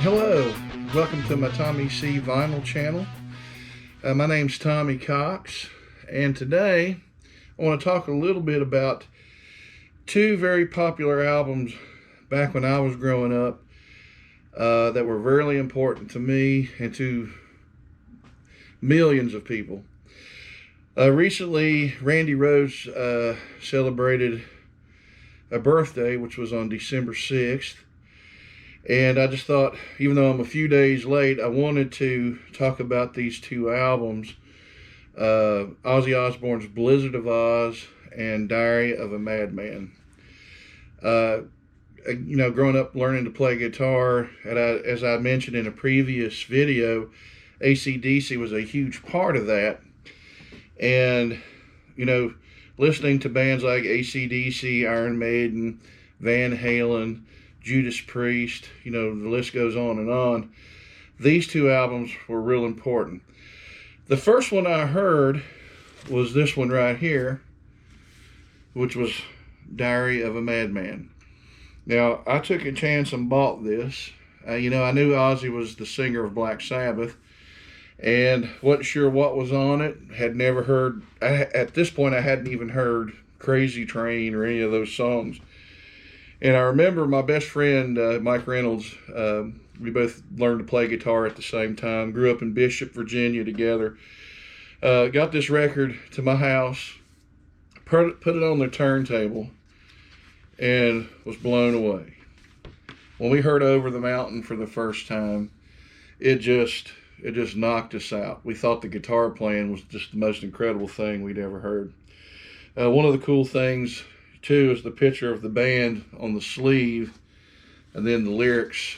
Hello, welcome to my Tommy C Vinyl channel. My name's Tommy Cox, and today I want to talk a little bit about two very popular albums back when I was growing up that were really important to me and to millions of people. Recently, Randy Rhoads celebrated a birthday, which was on December 6th. And I just thought, even though I'm a few days late, I wanted to talk about these two albums, Ozzy Osbourne's Blizzard of Ozz and Diary of a Madman. Growing up learning to play guitar, and as I mentioned in a previous video, AC/DC was a huge part of that. And, listening to bands like AC/DC, Iron Maiden, Van Halen, Judas Priest, the list goes on and on. These two albums were real important. The first one I heard was this one right here, which was Diary of a Madman. Now, I took a chance and bought this. I knew Ozzy was the singer of Black Sabbath, and wasn't sure what was on it. Had never heard, at this point I hadn't even heard Crazy Train or any of those songs. And I remember my best friend, Mike Reynolds, we both learned to play guitar at the same time, grew up in Bishop, Virginia together, got this record to my house, put it on the turntable, and was blown away. When we heard Over the Mountain for the first time, it just knocked us out. We thought the guitar playing was just the most incredible thing we'd ever heard. One of the cool things too is the picture of the band on the sleeve, and then the lyrics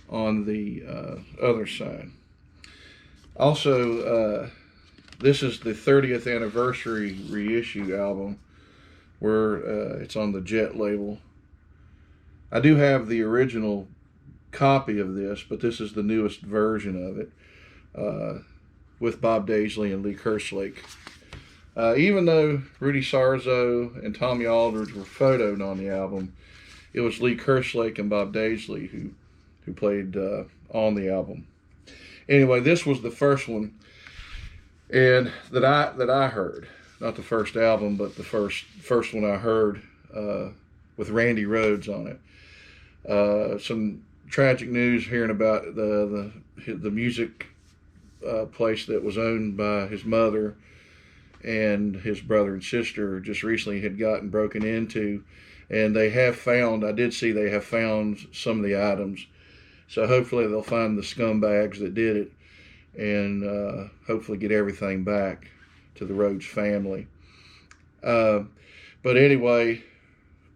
on the other side. Also, this is the 30th anniversary reissue album, where it's on the Jet label. I do have the original copy of this, but this is the newest version of it, with Bob Daisley and Lee Kerslake. Even though Rudy Sarzo and Tommy Aldridge were photoed on the album, it was Lee Kerslake and Bob Daisley who played on the album. Anyway, this was the first one, and that I heard, not the first album, but the first one I heard with Randy Rhoads on it. Some tragic news hearing about the music place that was owned by his mother and his brother and sister just recently had gotten broken into, and I did see they have found some of the items, so hopefully they'll find the scumbags that did it, and hopefully get everything back to the Rhoads family. But anyway,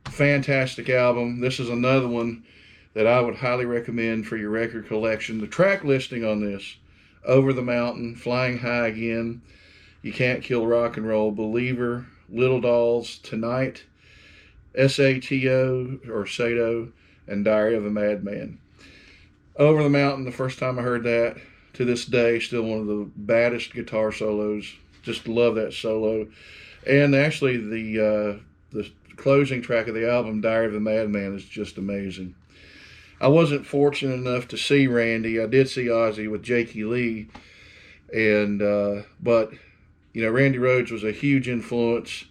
fantastic album. This is another one that I would highly recommend for your record collection. The track listing on this: Over the Mountain, Flying High Again, You Can't Kill Rock and Roll, Believer, Little Dolls, Tonight, SATO or Sato, and Diary of a Madman. Over the Mountain, the first time I heard that, to this day, still one of the baddest guitar solos. Just love that solo. And actually the closing track of the album, Diary of a Madman, is just amazing. I wasn't fortunate enough to see Randy. I did see Ozzy with Jakey Lee, and but Randy Rhoads was a huge influence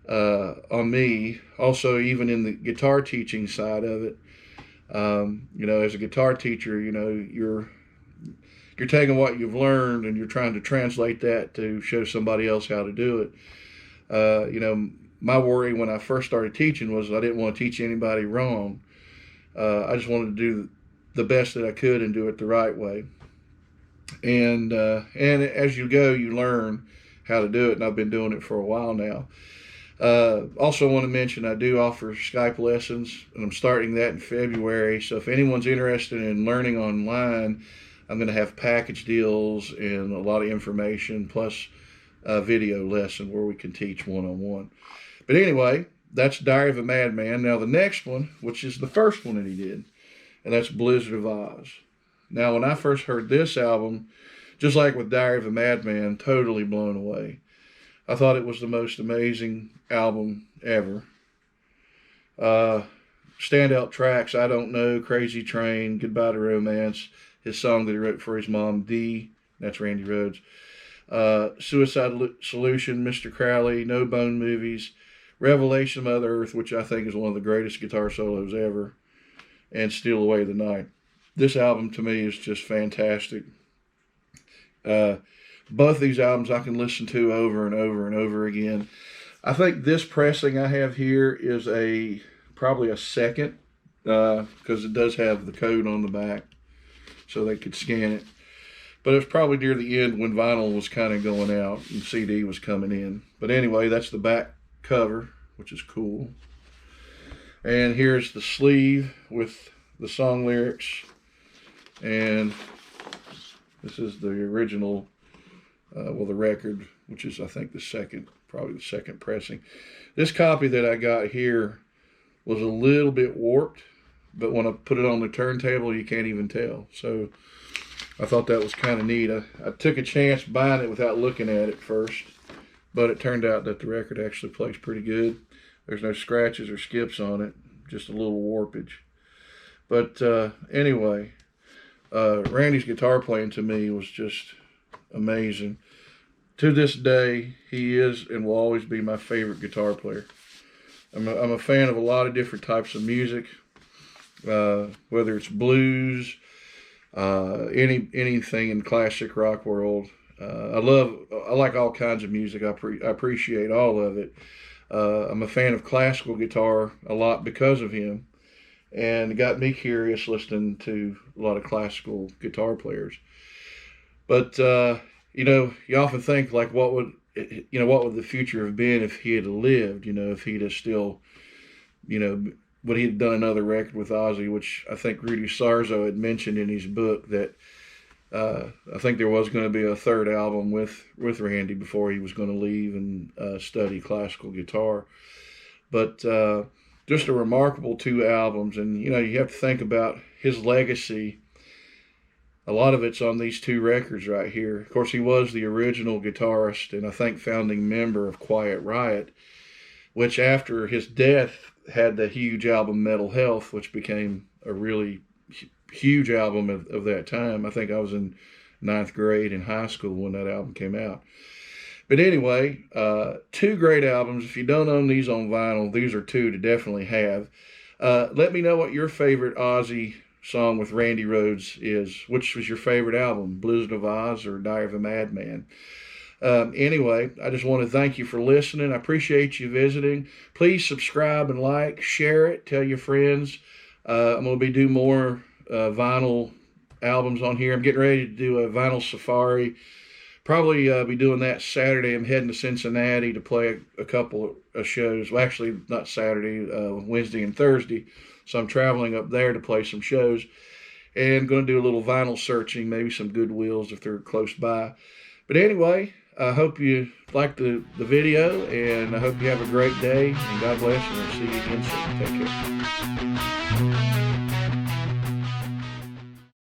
on me. Also, even in the guitar teaching side of it, as a guitar teacher, you're taking what you've learned and you're trying to translate that to show somebody else how to do it. My worry when I first started teaching was I didn't want to teach anybody wrong. I just wanted to do the best that I could and do it the right way. And as you go, you learn how to do it, and I've been doing it for a while now. Also want to mention I do offer Skype lessons, and I'm starting that in February. So if anyone's interested in learning online, I'm going to have package deals and a lot of information, plus a video lesson where we can teach one-on-one. But anyway, that's Diary of a Madman. Now the next one, which is the first one that he did, and that's Blizzard of Ozz. Now when I first heard this album, just like with Diary of a Madman, totally blown away. I thought it was the most amazing album ever. Standout tracks, I Don't Know, Crazy Train, Goodbye to Romance, his song that he wrote for his mom, Dee, that's Randy Rhoads. Suicide Solution, Mr. Crowley, No Bone Movies, Revelation of Mother Earth, which I think is one of the greatest guitar solos ever, and Steal Away the Night. This album to me is just fantastic. Both these albums I can listen to over and over and over again. I think this pressing I have here is probably a second, because it does have the code on the back, so they could scan it. But it was probably near the end when vinyl was kind of going out and CD was coming in. But anyway, that's the back cover, which is cool. And here's the sleeve with the song lyrics. And this is the original, the record, which is, I think, probably the second pressing. This copy that I got here was a little bit warped, but when I put it on the turntable, you can't even tell. So I thought that was kind of neat. I took a chance buying it without looking at it first, but it turned out that the record actually plays pretty good. There's no scratches or skips on it, just a little warpage. But anyway, Randy's guitar playing to me was just amazing. To this day, he is and will always be my favorite guitar player. I'm a fan of a lot of different types of music, whether it's blues, anything in classic rock world. I like all kinds of music. I appreciate all of it. I'm a fan of classical guitar a lot because of him, and it got me curious listening to a lot of classical guitar players. But you often think, like, what would the future have been if he had lived? If he'd have still, would he have done another record with Ozzy? Which I think Rudy Sarzo had mentioned in his book that I think there was going to be a third album with Randy before he was going to leave and study classical guitar. But just a remarkable 2 albums, and you have to think about his legacy. A lot of it's on these 2 records right here. Of course, he was the original guitarist and I think founding member of Quiet Riot, which after his death had the huge album Metal Health, which became a really huge album of that time. I think I was in 9th grade in high school when that album came out. But anyway, 2 great albums. If you don't own these on vinyl, these are 2 to definitely have. Let me know what your favorite Ozzy song with Randy Rhoads is. Which was your favorite album, Blizzard of Ozz or Diary of a Madman? Anyway, I just want to thank you for listening. I appreciate you visiting. Please subscribe and like, share it, tell your friends. I'm going to be doing more vinyl albums on here. I'm getting ready to do a vinyl safari. Probably be doing that Saturday. I'm heading to Cincinnati to play a couple of shows. Well, actually, not Saturday, Wednesday and Thursday. So I'm traveling up there to play some shows and going to do a little vinyl searching, maybe some Goodwills if they're close by. But anyway, I hope you liked the video, and I hope you have a great day, and God bless, and I'll see you again soon. Take care.